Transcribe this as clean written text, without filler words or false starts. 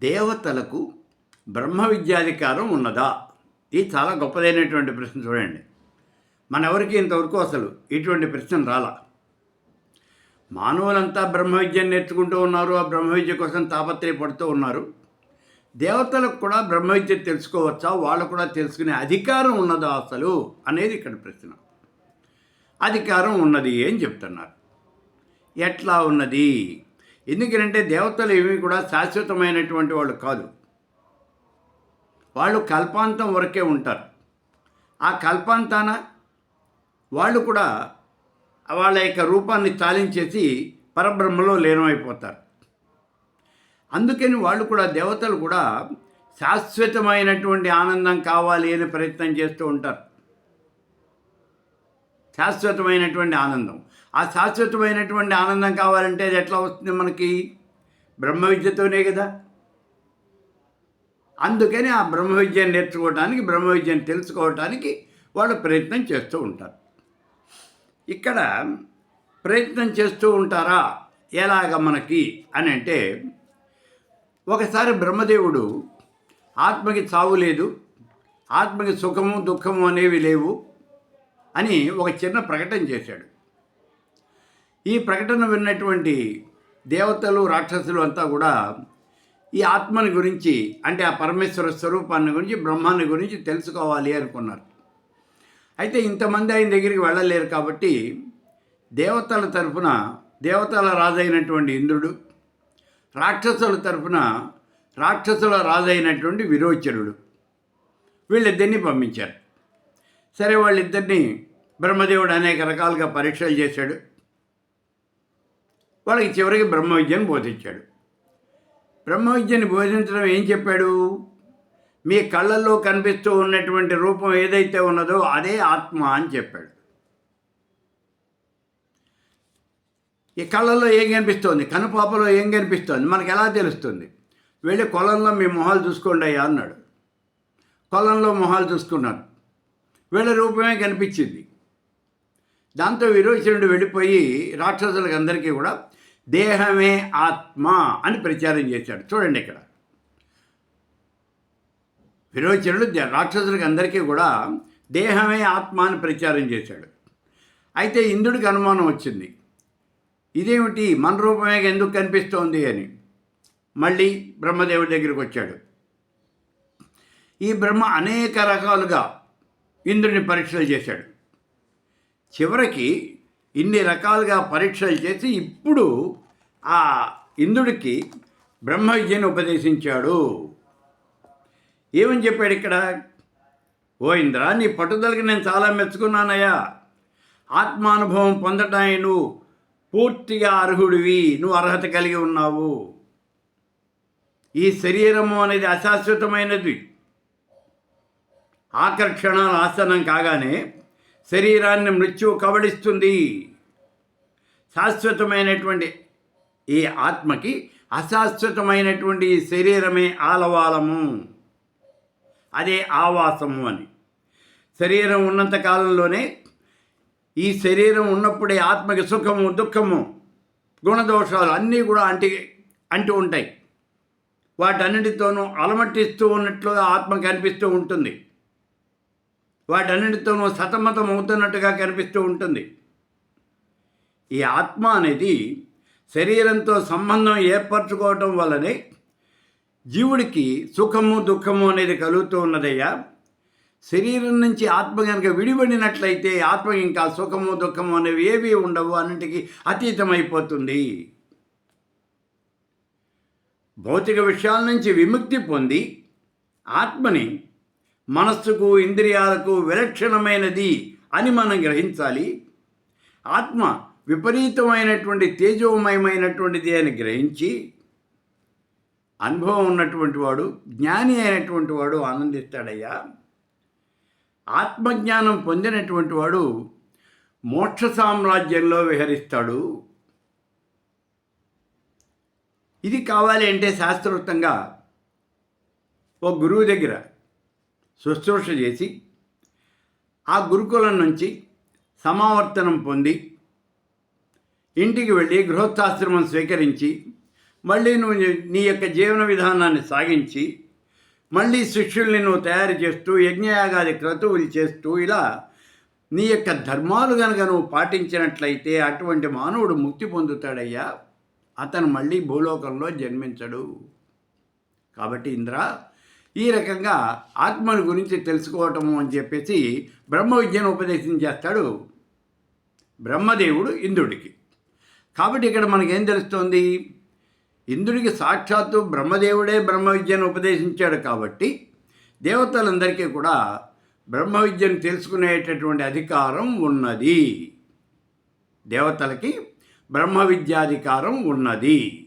దేవతలకు బ్రహ్మ విద్యాధికారం ఉన్నదా? ఇది చాలా గొప్పదైనటువంటి ప్రశ్న. చూడండి, మనెవరికి ఇంతవరకు అసలు ఇటువంటి ప్రశ్న రాలా. మానవులంతా బ్రహ్మ విద్యను నేర్చుకుంటూ ఉన్నారు, ఆ బ్రహ్మ విద్య కోసం తాపత్రయపడుతూ ఉన్నారు. దేవతలకు కూడా బ్రహ్మ విద్య తెలుసుకోవచ్చా, వాళ్ళు కూడా తెలుసుకునే అధికారం ఉన్నదా అసలు అనేది ఇక్కడ ప్రశ్న. అధికారం ఉన్నది అని చెప్తున్నారు. ఎట్లా ఉన్నది? ఎందుకంటే దేవతలు ఏమీ కూడా శాశ్వతమైనటువంటి వాళ్ళు కాదు. వాళ్ళు కల్పాంతం వరకే ఉంటారు. ఆ కల్పాంతాన వాళ్ళు కూడా వాళ్ళ యొక్క రూపాన్ని చాలించేసి పరబ్రహ్మలో లీనమైపోతారు. అందుకని వాళ్ళు కూడా, దేవతలు కూడా శాశ్వతమైనటువంటి ఆనందం కావాలి అని ప్రయత్నం చేస్తూ ఉంటారు. శాశ్వతమైనటువంటి ఆనందం, ఆ శాశ్వతమైనటువంటి ఆనందం కావాలంటే అది ఎట్లా వస్తుంది? మనకి బ్రహ్మ విద్యతోనే కదా. అందుకని ఆ బ్రహ్మ విద్యను నేర్చుకోవడానికి, బ్రహ్మ విద్యను తెలుసుకోవటానికి వాళ్ళు ప్రయత్నం చేస్తూ ఉంటారు. ఇక్కడ ప్రయత్నం చేస్తూ ఉంటారా ఎలాగ మనకి అని అంటే, ఒకసారి బ్రహ్మదేవుడు ఆత్మకి చావు లేదు, ఆత్మకి సుఖము దుఃఖము అనేవి లేవు అని ఒక చిన్న ప్రకటన చేశాడు. ఈ ప్రకటన విన్నటువంటి దేవతలు, రాక్షసులు అంతా కూడా ఈ ఆత్మని గురించి, అంటే ఆ పరమేశ్వర స్వరూపాన్ని గురించి, బ్రహ్మాన్ని గురించి తెలుసుకోవాలి అనుకున్నారు. అయితే ఇంతమంది ఆయన దగ్గరికి వెళ్ళలేరు కాబట్టి దేవతల తరఫున దేవతల రాజైనటువంటి ఇంద్రుడు, రాక్షసుల తరఫున రాక్షసుల రాజైనటువంటి విరోచనుడు, వీళ్ళిద్దరినీ పంపించారు. సరే, వాళ్ళిద్దరినీ బ్రహ్మదేవుడు అనేక రకాలుగా పరీక్షలు చేశాడు. వాళ్ళకి చివరికి బ్రహ్మ విద్యను బోధించాడు. బ్రహ్మ విద్యను బోధించడం ఏం చెప్పాడు? మీ కళ్ళల్లో కనిపిస్తూ ఉన్నటువంటి రూపం ఏదైతే ఉన్నదో అదే ఆత్మ అని చెప్పాడు. ఈ కళ్ళల్లో ఏం కనిపిస్తోంది, కనుపాపలో ఏం కనిపిస్తోంది మనకు ఎలా తెలుస్తుంది? వెళ్ళి కొలంలో మీ మొహాలు చూసుకోండి అయ్యా అన్నాడు. కొలంలో మొహాలు చూసుకున్నారు, వీళ్ళ రూపమే కనిపించింది. దాంతో విరోచనుడు వెళ్ళిపోయి రాక్షసులకు అందరికీ కూడా దేహమే ఆత్మ అని ప్రచారం చేశాడు. చూడండి, ఇక్కడ విరోచనుడు రాక్షసులకు అందరికీ కూడా దేహమే ఆత్మ అని ప్రచారం చేశాడు. అయితే ఇంద్రుడికి అనుమానం వచ్చింది, ఇదేమిటి మన రూపమే ఎందుకు కనిపిస్తోంది అని. మళ్ళీ బ్రహ్మదేవుడి దగ్గరికి వచ్చాడు. ఈ బ్రహ్మ అనేక రకాలుగా ఇంద్రుని పరీక్షలు చేశాడు. చివరికి ఇన్ని రకాలుగా పరీక్షలు చేసి ఇప్పుడు ఆ ఇంద్రుడికి బ్రహ్మ విద్యను ఉపదేశించాడు. ఏమని చెప్పాడు ఇక్కడ? ఓ ఇంద్ర, నీ పట్టుదలకి నేను చాలా మెచ్చుకున్నానయ్యా. ఆత్మానుభవం పొందటానికి నువ్వు పూర్తిగా అర్హుడివి, నువ్వు అర్హత కలిగి ఉన్నావు. ఈ శరీరము అనేది అశాశ్వతమైనది. ఆకర్షణ నాశనం కాగానే శరీరాన్ని మృత్యువు కబళిస్తుంది. శాశ్వతమైనటువంటి ఈ ఆత్మకి అశాశ్వతమైనటువంటి ఈ శరీరమే ఆలవాలము, అదే ఆవాసము అని. శరీరం ఉన్నంత కాలంలోనే, ఈ శరీరం ఉన్నప్పుడే ఆత్మకి సుఖము దుఃఖము గుణదోషాలు అన్నీ కూడా అంటూ ఉంటాయి. వాటన్నిటితోనూ అలమటిస్తూ ఉన్నట్లుగా ఆత్మ కనిపిస్తూ ఉంటుంది. వాటన్నిటితోనూ సతమతం అవుతున్నట్టుగా కనిపిస్తూ ఉంటుంది. ఈ ఆత్మ అనేది శరీరంతో సంబంధం ఏర్పరచుకోవటం వల్లనే జీవుడికి సుఖము దుఃఖము అనేది కలుగుతూ ఉన్నదయ్యా. శరీరం నుంచి ఆత్మ కనుక విడిపడినట్లయితే ఆత్మ ఇంకా సుఖము దుఃఖము అనేవి ఏవి ఉండవు, అన్నిటికీ అతీతమైపోతుంది. భౌతిక విషయాల నుంచి విముక్తి పొంది ఆత్మని మనస్సుకు ఇంద్రియాలకు విలక్షణమైనది అని మనం గ్రహించాలి. ఆత్మ విపరీతమైనటువంటి తేజోమయమైనటువంటిది అని గ్రహించి అనుభవం ఉన్నటువంటి వాడు, జ్ఞాని అయినటువంటి వాడు ఆనందిస్తాడయ్యా. ఆత్మజ్ఞానం పొందినటువంటి వాడు మోక్ష సామ్రాజ్యంలో విహరిస్తాడు. ఇది కావాలి అంటే శాస్త్రోక్తంగా ఒక గురువు దగ్గర శుశ్రూష చేసి, ఆ గురుకులం నుంచి సమావర్తనం పొంది ఇంటికి వెళ్ళి గృహస్థాశ్రమం స్వీకరించి మళ్ళీ నువ్వు నీ యొక్క జీవన విధానాన్ని సాగించి మళ్ళీ శిష్యుల్ని నువ్వు తయారు చేస్తూ యజ్ఞయాగాది క్రతువులు చేస్తూ ఇలా నీ యొక్క ధర్మాలు కనుక నువ్వు పాటించినట్లయితే అటువంటి మానవుడు ముక్తి పొందుతాడయ్యా. అతను మళ్ళీ భూలోకంలో జన్మించడు. కాబట్టి ఇంద్ర, ఈ రకంగా ఆత్మని గురించి తెలుసుకోవటము అని చెప్పేసి బ్రహ్మ విద్యను ఉపదేశం చేస్తాడు బ్రహ్మదేవుడు ఇంద్రుడికి. కాబట్టి ఇక్కడ మనకేం తెలుస్తోంది? ఇంద్రుడికి సాక్షాత్తు బ్రహ్మదేవుడే బ్రహ్మ విద్యను ఉపదేశించాడు. కాబట్టి దేవతలందరికీ కూడా బ్రహ్మ విద్యను తెలుసుకునేటటువంటి అధికారం ఉన్నది. దేవతలకి బ్రహ్మ విద్యాధికారం ఉన్నది.